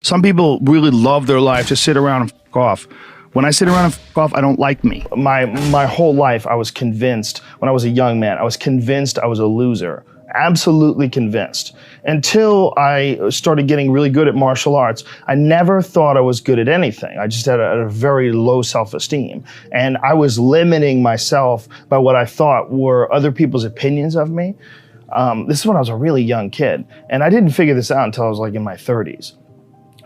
Some people really love their life to sit around and f*** off. When I sit around and f*** off, I don't like me. My whole life, I was convinced, when I was a young man, I was convinced I was a loser. Absolutely convinced. Until I started getting really good at martial arts, I never thought I was good at anything. I just had a very low self-esteem. And I was limiting myself by what I thought were other people's opinions of me. This is when I was a really young kid. And I didn't figure this out until I was like in my 30s.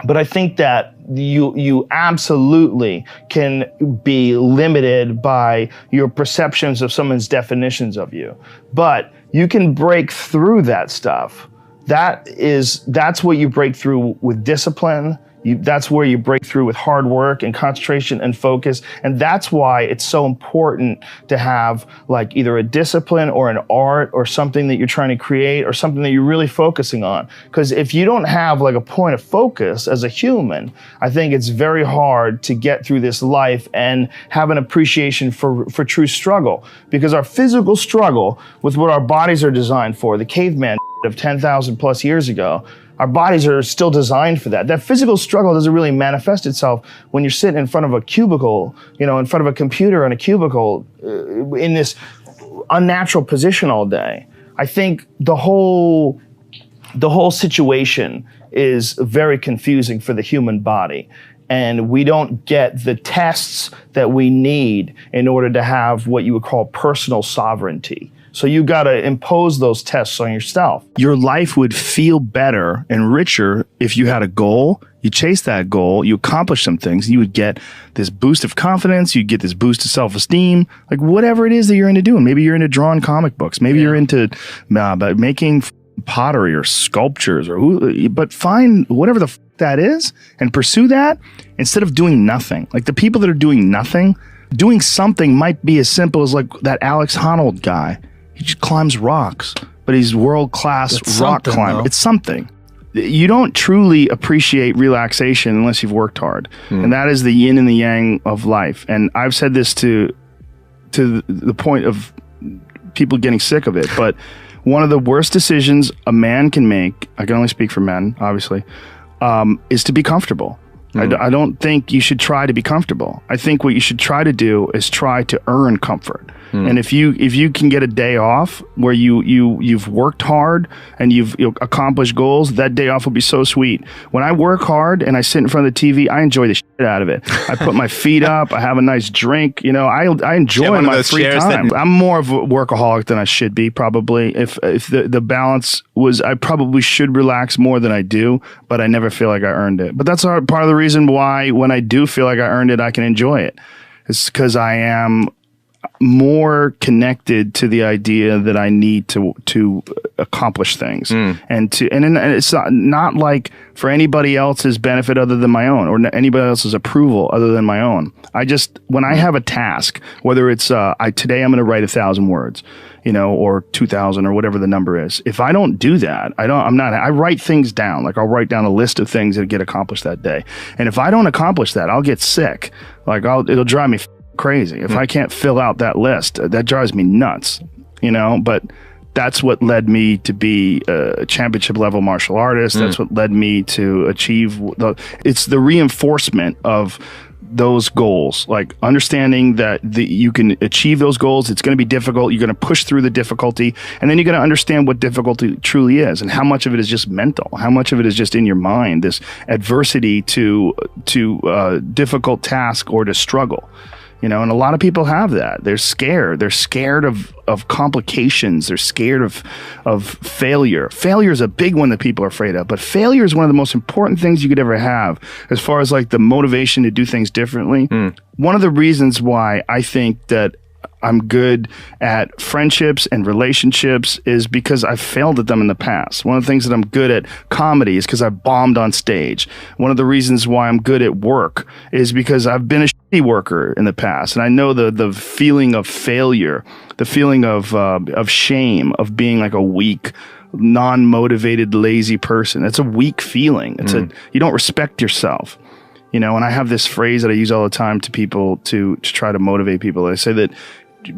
But I think that you absolutely can be limited by your perceptions of someone's definitions of you. But you can break through that stuff. That's what you break through with discipline. That's where you break through with hard work and concentration and focus. And that's why it's so important to have like either a discipline or an art or something that you're trying to create or something that you're really focusing on. Because if you don't have like a point of focus as a human, I think it's very hard to get through this life and have an appreciation for true struggle. Because our physical struggle with what our bodies are designed for, the caveman of 10,000 plus years ago, our bodies are still designed for that. That physical struggle doesn't really manifest itself when you're sitting in front of a cubicle, in front of a computer in a cubicle, in this unnatural position all day. I think the whole situation is very confusing for the human body. And we don't get the tests that we need in order to have what you would call personal sovereignty. So you got to impose those tests on yourself. Your life would feel better and richer if you had a goal, you chase that goal, you accomplish some things, you would get this boost of confidence, you get this boost of self-esteem, like whatever it is that you're into doing. Maybe you're into drawing comic books. Maybe you're into making pottery or sculptures, but find whatever the that is and pursue that instead of doing nothing. Like the people that are doing nothing, doing something might be as simple as like that Alex Honnold guy. He just climbs rocks, but he's world-class rock climber. Though. It's something. You don't truly appreciate relaxation unless you've worked hard. And that is the yin and the yang of life. And I've said this to the point of people getting sick of it, but one of the worst decisions a man can make, I can only speak for men, obviously, is to be comfortable. I don't think you should try to be comfortable. I think what you should try to do is try to earn comfort. And if you can get a day off where you've worked hard and you've accomplished goals, that day off will be so sweet. When I work hard and I sit in front of the TV, I enjoy the shit out of it. I put my feet up, I have a nice drink, I enjoy my free time. I'm more of a workaholic than I should be, probably. If the balance was, I probably should relax more than I do, but I never feel like I earned it. But that's part of the reason why when I do feel like I earned it, I can enjoy it. It's because I am more connected to the idea that I need to accomplish things and it's not like for anybody else's benefit other than my own or anybody else's approval other than my own. When I have a task, whether it's today I'm going to write 1,000 words, or 2,000 or whatever the number is. If I don't do that, I write things down. Like I'll write down a list of things that get accomplished that day. And if I don't accomplish that, I'll get sick. Like it'll drive me crazy. If I can't fill out that list, that drives me nuts, but that's what led me to be a championship level martial artist. That's what led me to achieve it's the reinforcement of those goals, like understanding that you can achieve those goals. It's going to be difficult. You're going to push through the difficulty, and then you're going to understand what difficulty truly is and how much of it is just mental, how much of it is just in your mind, this adversity to difficult task or to struggle. And a lot of people have that. They're scared. They're scared of complications. They're scared of failure. Failure is a big one that people are afraid of. But failure is one of the most important things you could ever have as far as like the motivation to do things differently. One of the reasons why I think that I'm good at friendships and relationships is because I've failed at them in the past. One of the things that I'm good at comedy is because I bombed on stage. One of the reasons why I'm good at work is because I've been a shitty worker in the past. And I know the feeling of failure, the feeling of shame, of being like a weak, non-motivated, lazy person. It's a weak feeling. You don't respect yourself. And I have this phrase that I use all the time to people to try to motivate people. I say that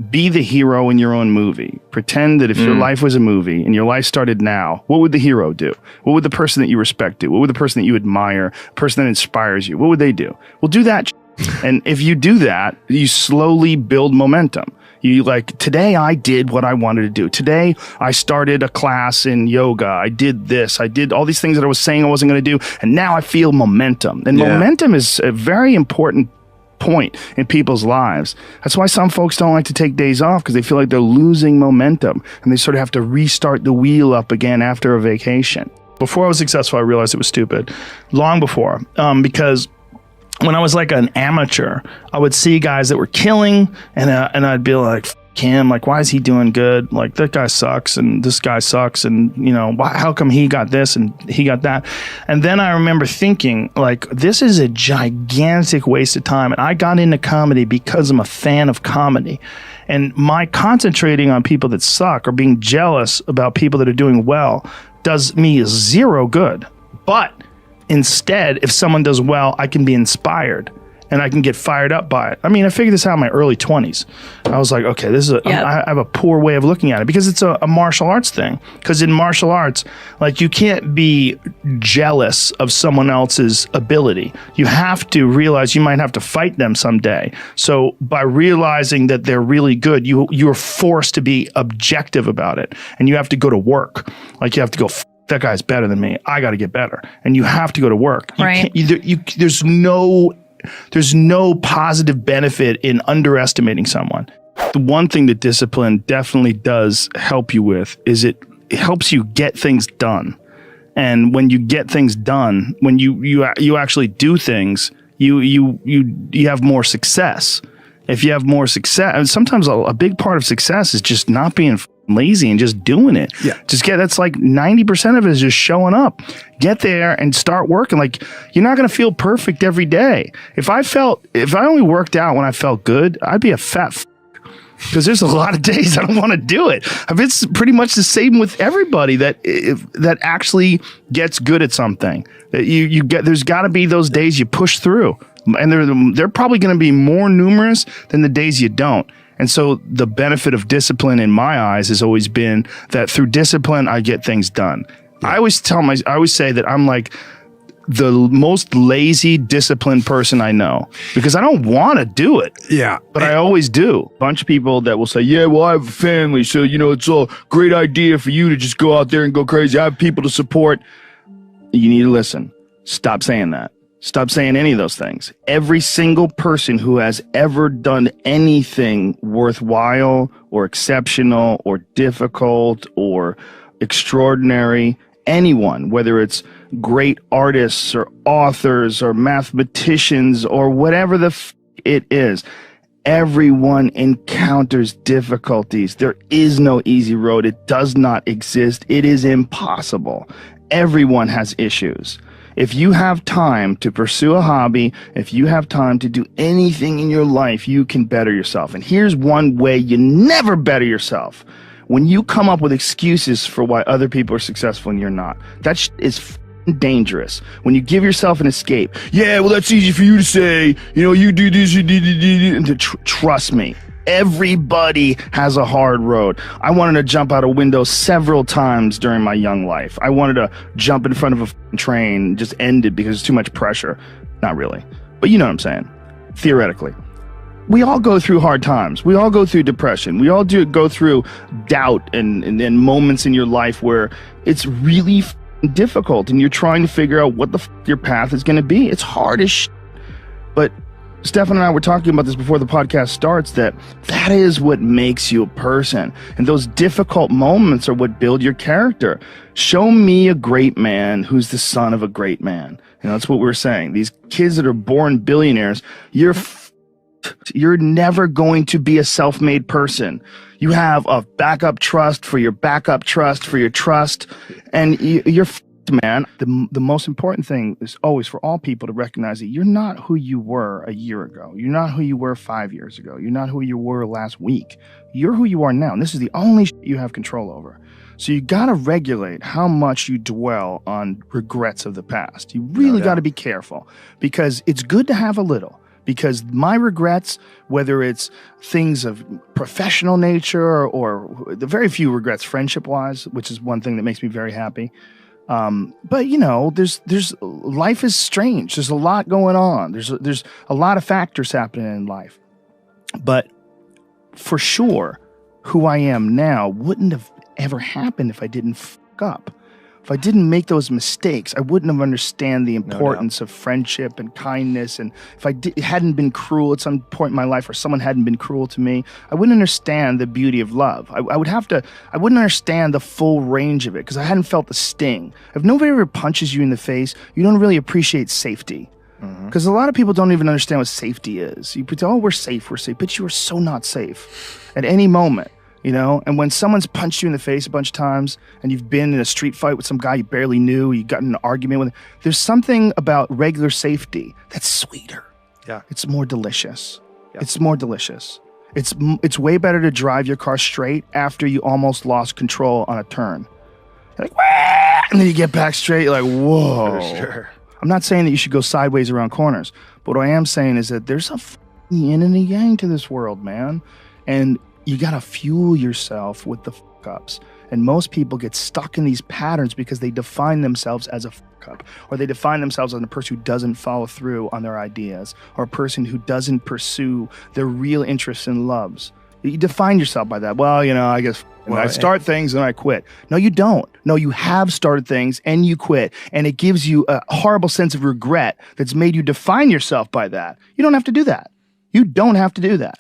be the hero in your own movie. Pretend that if your life was a movie and your life started now, what would the hero do? What would the person that you respect do? What would the person that you admire, person that inspires you, what would they do? Well, do that. And if you do that, you slowly build momentum. You like, today I did what I wanted to do. Today I started a class in yoga. I did this. I did all these things that I was saying I wasn't going to do. And now I feel momentum. And momentum is a very important point in people's lives. That's why some folks don't like to take days off, because they feel like they're losing momentum and they sort of have to restart the wheel up again after a vacation. Before I was successful, I realized it was stupid. Long before, because when I was like an amateur, I would see guys that were killing, and I'd be like, F him, like, why is he doing good? Like, that guy sucks, and this guy sucks, and you know, how come he got this and he got that? And then I remember thinking, like, this is a gigantic waste of time. And I got into comedy because I'm a fan of comedy. And my concentrating on people that suck or being jealous about people that are doing well does me zero good. But instead, if someone does well, I can be inspired and I can get fired up by it. I mean, I figured this out in my early 20s. I was like, okay, this is I have a poor way of looking at it, because it's a martial arts thing. Because in martial arts, like, you can't be jealous of someone else's ability. You have to realize you might have to fight them someday. So by realizing that they're really good, you're forced to be objective about it. And you have to go to work. Like, you have to go, that guy's better than me. I got to get better. And you have to go to work. Right. There's no positive benefit in underestimating someone. The one thing that discipline definitely does help you with is it helps you get things done. And when you get things done, when you actually do things, you have more success. If you have more success, and sometimes a big part of success is just not being lazy and just doing it. Yeah. That's like 90% of it is just showing up. Get there and start working. Like, you're not going to feel perfect every day. If I only worked out when I felt good, I'd be a fat because there's a lot of days I don't want to do it. It's pretty much the same with everybody that actually gets good at something. There's got to be those days you push through, and they're probably going to be more numerous than the days you don't. And so the benefit of discipline in my eyes has always been that through discipline, I get things done. Yeah. I always say that I'm like the most lazy, disciplined person I know, because I don't want to do it. Yeah. But I always do. A bunch of people that will say, yeah, well, I have a family, so, it's a great idea for you to just go out there and go crazy. I have people to support. You need to listen. Stop saying that. Stop saying any of those things. Every single person who has ever done anything worthwhile or exceptional or difficult or extraordinary, anyone, whether it's great artists or authors or mathematicians or whatever it is, everyone encounters difficulties. There is no easy road. It does not exist. It is impossible. Everyone has issues. If you have time to pursue a hobby, if you have time to do anything in your life, you can better yourself. And here's one way you never better yourself. When you come up with excuses for why other people are successful and you're not. That is dangerous. When you give yourself an escape. Yeah, well, that's easy for you to say. You do this, you do. And trust me. Everybody has a hard road. I wanted to jump out a window several times during my young life. I wanted to jump in front of a train, just end it because it's too much pressure. Not really. But you know what I'm saying. Theoretically. We all go through hard times. We all go through depression. We all go through doubt and moments in your life where it's really difficult and you're trying to figure out what your path is going to be. It's hard as shit. But Stefan and I were talking about this before the podcast starts, that is what makes you a person. And those difficult moments are what build your character. Show me a great man who's the son of a great man. That's what we're saying. These kids that are born billionaires, you're never going to be a self-made person. You have a backup trust for your backup trust for your trust, and you're man. The most important thing is always for all people to recognize that you're not who you were a year ago. You're not who you were 5 years ago. You're not who you were last week. You're who you are now, and this is the only you have control over. So you got to regulate how much you dwell on regrets of the past. You really got to be careful, because it's good to have a little. because my regrets, whether it's things of professional nature or the very few regrets friendship-wise, which is one thing that makes me very happy. But you know, there's life is strange. There's a lot going on. There's a lot of factors happening in life. But for sure, who I am now wouldn't have ever happened if I didn't fuck up. If I didn't make those mistakes, I wouldn't have understand the importance of friendship and kindness. And if I hadn't been cruel at some point in my life, or someone hadn't been cruel to me, I wouldn't understand the beauty of love. I wouldn't understand the full range of it because I hadn't felt the sting. If nobody ever punches you in the face, you don't really appreciate safety. Because a lot of people don't even understand what safety is. You pretend, oh, we're safe, but you are so not safe at any moment. You know, and when someone's punched you in the face a bunch of times and you've been in a street fight with some guy you barely knew, you got in an argument with him, there's something about regular safety that's sweeter. Yeah. It's more delicious. Yeah. It's more delicious. It's way better to drive your car straight after you almost lost control on a turn. You're like, wah! And then you get back straight, you're like, whoa. For sure. I'm not saying that you should go sideways around corners, but what I am saying is that there's a yin and a yang to this world, man. And you gotta fuel yourself with the fuck-ups. And most people get stuck in these patterns because they define themselves as a fuck-up, or they define themselves as a person who doesn't follow through on their ideas, or a person who doesn't pursue their real interests and loves. You define yourself by that. Well, you know, I guess I start things and I quit. No, you don't. No, you have started things and you quit. And it gives you a horrible sense of regret that's made you define yourself by that. You don't have to do that. You don't have to do that.